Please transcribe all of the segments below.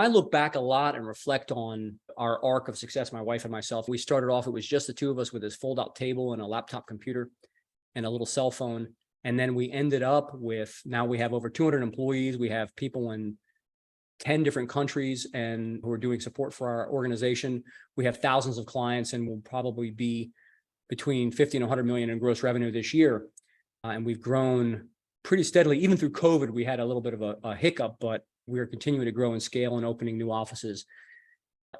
I look back a lot and reflect on our arc of success, my wife and myself. We started off, it was just the two of us with this fold-out table and a laptop computer and a little cell phone. And then we ended up with, now we have over 200 employees. We have people in 10 different countries and who are doing support for our organization. We have thousands of clients and will probably be between 50 and 100 million in gross revenue this year. And we've grown pretty steadily. Even through COVID, we had a little bit of a hiccup, but we are continuing to grow and scale and opening new offices.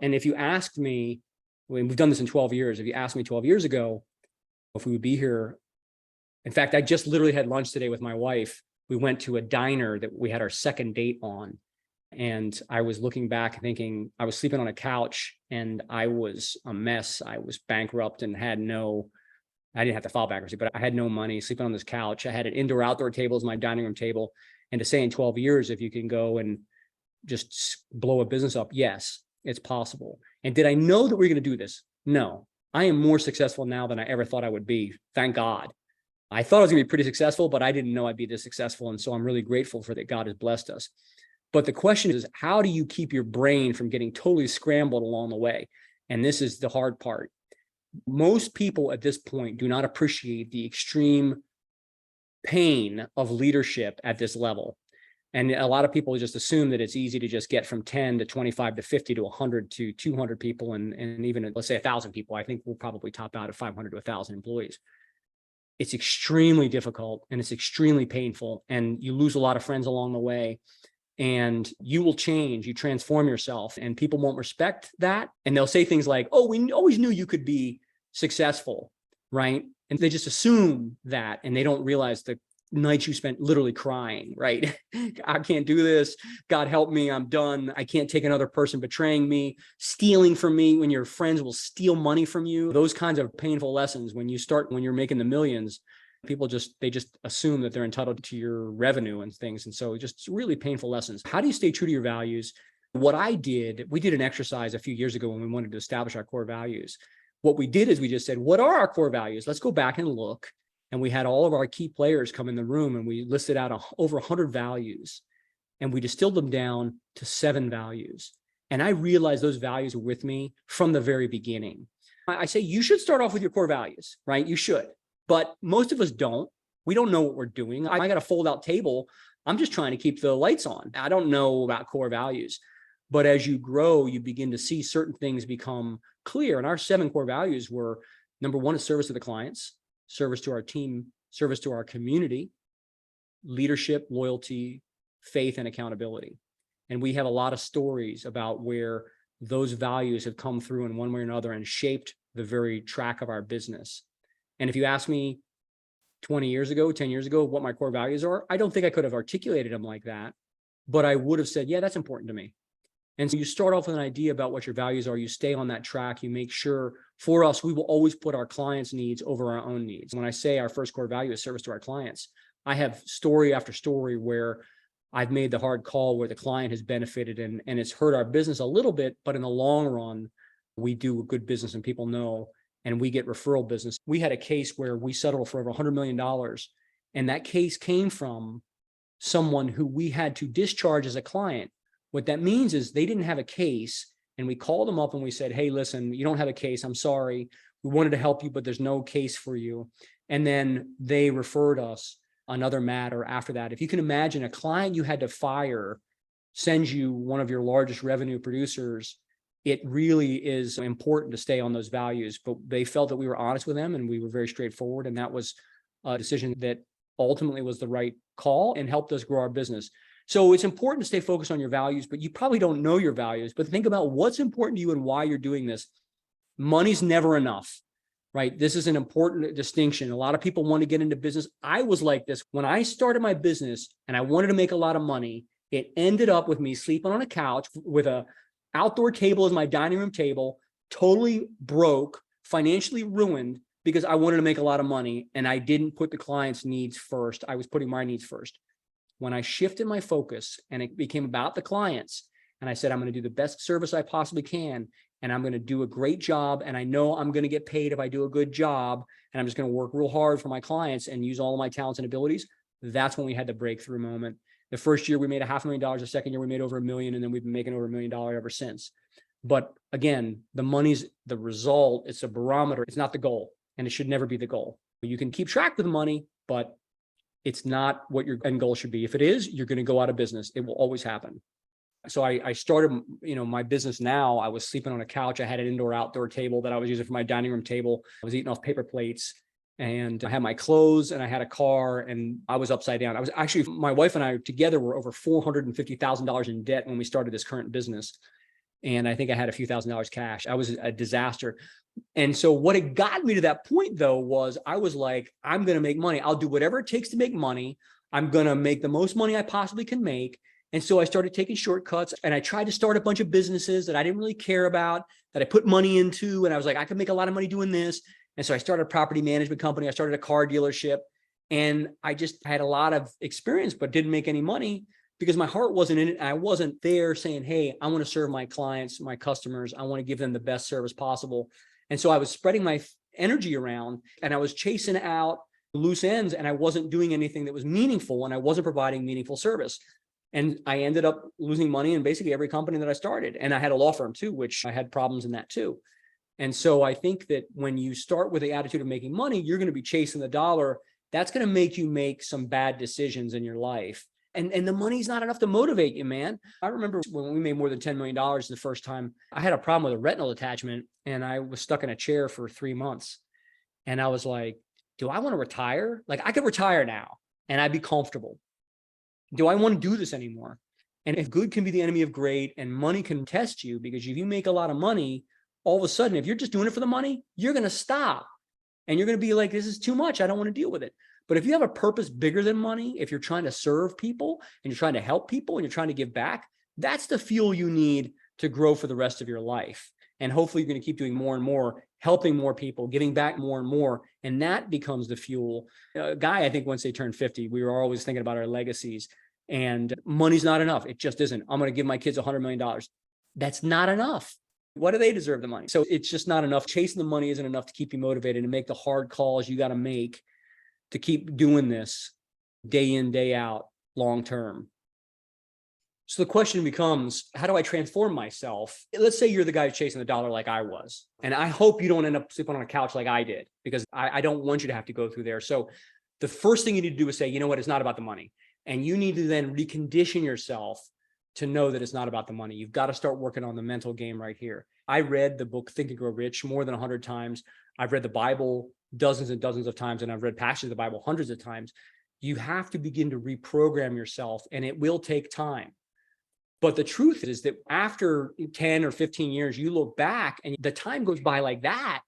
And if you asked me, when we've done this in 12 years, if you asked me 12 years ago if we would be here, in fact, I just literally had lunch today with my wife. We went to a diner that we had our second date on. And I was looking back thinking I was sleeping on a couch and I was a mess. I was bankrupt and I didn't have to file bankruptcy, but I had no money, sleeping on this couch. I had an indoor outdoor table as my dining room table. And to say in 12 years, if you can go and just blow a business up, yes, it's possible. And did I know that we were going to do this? No. I am more successful now than I ever thought I would be. Thank God. I thought I was going to be pretty successful, but I didn't know I'd be this successful. And so I'm really grateful for that God has blessed us. But the question is, how do you keep your brain from getting totally scrambled along the way? And this is the hard part. Most people at this point do not appreciate the extreme pain of leadership at this level. And a lot of people just assume that it's easy to just get from 10 to 25 to 50 to 100 to 200 people and even, let's say, 1,000 people. I think we'll probably top out at 500 to 1,000 employees. It's extremely difficult and it's extremely painful, and you lose a lot of friends along the way. And you will change, you transform yourself, and people won't respect that. And they'll say things like, oh, we always knew you could be successful, right? And they just assume that, and they don't realize the nights you spent literally crying, right? I can't do this. God help me, I'm done. I can't take another person betraying me, stealing from me, when your friends will steal money from you. Those kinds of painful lessons, when you're making the millions, people they just assume that they're entitled to your revenue and things. And so just really painful lessons. How do you stay true to your values? What I did, we did an exercise a few years ago when we wanted to establish our core values. What we did is we just said, what are our core values? Let's go back and look. And we had all of our key players come in the room and we listed out over 100 values, and we distilled them down to 7 values. And I realized those values were with me from the very beginning. I say, you should start off with your core values, right? You should. But most of us don't. We don't know what we're doing. I got a fold out table. I'm just trying to keep the lights on. I don't know about core values. But as you grow, you begin to see certain things become clear. And our 7 core values were, number 1 is service to the clients, service to our team, service to our community, leadership, loyalty, faith, and accountability. And we have a lot of stories about where those values have come through in one way or another and shaped the very track of our business. And if you ask me 20 years ago, 10 years ago, what my core values are, I don't think I could have articulated them like that, but I would have said, yeah, that's important to me. And so you start off with an idea about what your values are, you stay on that track, you make sure. For us, we will always put our clients' needs over our own needs. When I say our first core value is service to our clients, I have story after story where I've made the hard call where the client has benefited and it's hurt our business a little bit, but in the long run, we do a good business and people know, and we get referral business. We had a case where we settled for over $100 million. And that case came from someone who we had to discharge as a client. What that means is they didn't have a case. And we called them up and we said, hey, listen, you don't have a case. I'm sorry. We wanted to help you, but there's no case for you. And then they referred us another matter after that. If you can imagine, a client you had to fire sends you one of your largest revenue producers, it really is important to stay on those values. But they felt that we were honest with them and we were very straightforward. And that was a decision that ultimately was the right call and helped us grow our business. So it's important to stay focused on your values, but you probably don't know your values. But think about what's important to you and why you're doing this. Money's never enough, right? This is an important distinction. A lot of people want to get into business. I was like this. When I started my business and I wanted to make a lot of money, it ended up with me sleeping on a couch with a outdoor table as my dining room table, totally broke, financially ruined because I wanted to make a lot of money and I didn't put the client's needs first. I was putting my needs first. When I shifted my focus and it became about the clients, and I said, I'm going to do the best service I possibly can, and I'm going to do a great job, and I know I'm going to get paid if I do a good job, and I'm just going to work real hard for my clients and use all of my talents and abilities, that's when we had the breakthrough moment. The first year we made $500,000. The second year we made over $1 million. And then we've been making over $1 million ever since. But again, the money's the result. It's a barometer. It's not the goal. And it should never be the goal. You can keep track of the money, but it's not what your end goal should be. If it is, you're going to go out of business. It will always happen. So I started, my business now. I was sleeping on a couch. I had an indoor-outdoor table that I was using for my dining room table. I was eating off paper plates, and I had my clothes, and I had a car, and I was upside down. I was actually, my wife and I together were over $450,000 in debt when we started this current business. And I think I had a few $1,000s cash. I was a disaster. And so what it got me to that point, though, was I was like, I'm going to make money. I'll do whatever it takes to make money. I'm going to make the most money I possibly can make. And so I started taking shortcuts, and I tried to start a bunch of businesses that I didn't really care about, that I put money into. And I was like, I could make a lot of money doing this. And so I started a property management company. I started a car dealership, and I just had a lot of experience, but didn't make any money because my heart wasn't in it. I wasn't there saying, hey, I want to serve my clients, my customers. I want to give them the best service possible. And so I was spreading my energy around, and I was chasing out loose ends, and I wasn't doing anything that was meaningful, and I wasn't providing meaningful service. And I ended up losing money in basically every company that I started. And I had a law firm too, which I had problems in that too. And so I think that when you start with the attitude of making money, you're going to be chasing the dollar. That's going to make you make some bad decisions in your life. And the money's not enough to motivate you, man. I remember when we made more than $10 million the first time, I had a problem with a retinal detachment, and I was stuck in a chair for 3 months. And I was like, do I want to retire? Like, I could retire now and I'd be comfortable. Do I want to do this anymore? And if good can be the enemy of great, and money can test you, because if you make a lot of money, all of a sudden, if you're just doing it for the money, you're going to stop, and you're going to be like, this is too much. I don't want to deal with it. But if you have a purpose bigger than money, if you're trying to serve people and you're trying to help people and you're trying to give back, that's the fuel you need to grow for the rest of your life. And hopefully you're going to keep doing more and more, helping more people, giving back more and more. And that becomes the fuel. A guy, I think once they turned 50, we were always thinking about our legacies, and money's not enough. It just isn't. I'm going to give my kids $100 million. That's not enough. What do they deserve the money? So it's just not enough. Chasing the money isn't enough to keep you motivated and make the hard calls you got to make to keep doing this day in, day out, long term. So the question becomes, how do I transform myself? Let's say you're the guy chasing the dollar like I was. And I hope you don't end up sleeping on a couch like I did, because I don't want you to have to go through there. So the first thing you need to do is say, you know what, it's not about the money. And you need to then recondition yourself to know that it's not about the money. You've got to start working on the mental game right here. I read the book Think and Grow Rich more than 100 times. I've read the Bible dozens and dozens of times, and I've read passages of the Bible hundreds of times. You have to begin to reprogram yourself, and it will take time. But the truth is that after 10 or 15 years, you look back and the time goes by like that.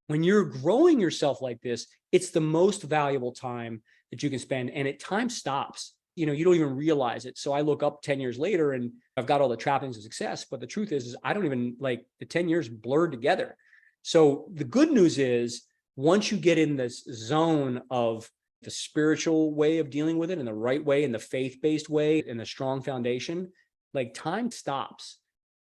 When you're growing yourself like this, it's the most valuable time that you can spend, and time stops. You don't even realize it. So I look up 10 years later and I've got all the trappings of success. But the truth is I don't even, like, the 10 years blurred together. So the good news is, once you get in this zone of the spiritual way of dealing with it, and the right way, and the faith-based way, and the strong foundation, like, time stops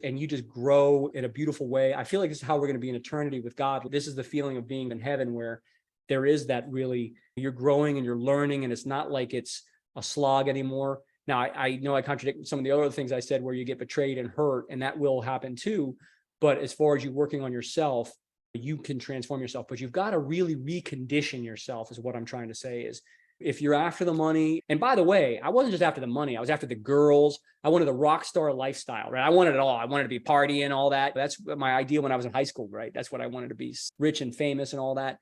and you just grow in a beautiful way. I feel like this is how we're going to be in eternity with God. This is the feeling of being in heaven, where there is that, really, you're growing and you're learning, and it's not like it's a slog anymore. Now, I know I contradict some of the other things I said, where you get betrayed and hurt, and that will happen too. But as far as you working on yourself, you can transform yourself, but you've got to really recondition yourself, is what I'm trying to say. Is if you're after the money, and by the way, I wasn't just after the money, I was after the girls. I wanted the rock star lifestyle, right? I wanted it all. I wanted to be partying, all that. That's my idea when I was in high school, right? That's what I wanted to be, rich and famous and all that.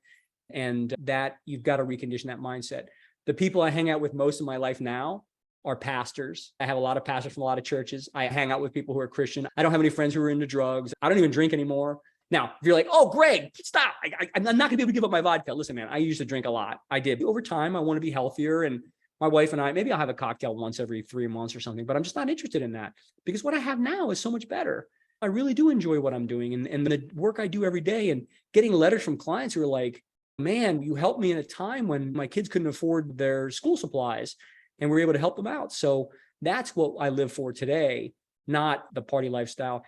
And that, you've got to recondition that mindset. The people I hang out with most of my life now are pastors. I have a lot of pastors from a lot of churches. I hang out with people who are Christian. I don't have any friends who are into drugs. I don't even drink anymore. Now, if you're like, oh, Greg, stop. I'm not going to be able to give up my vodka. Listen, man, I used to drink a lot. I did. Over time, I want to be healthier. And my wife and I, maybe I'll have a cocktail once every 3 months or something, but I'm just not interested in that, because what I have now is so much better. I really do enjoy what I'm doing, and the work I do every day, and getting letters from clients who are like, man, you helped me in a time when my kids couldn't afford their school supplies, and we're able to help them out. So that's what I live for today, not the party lifestyle.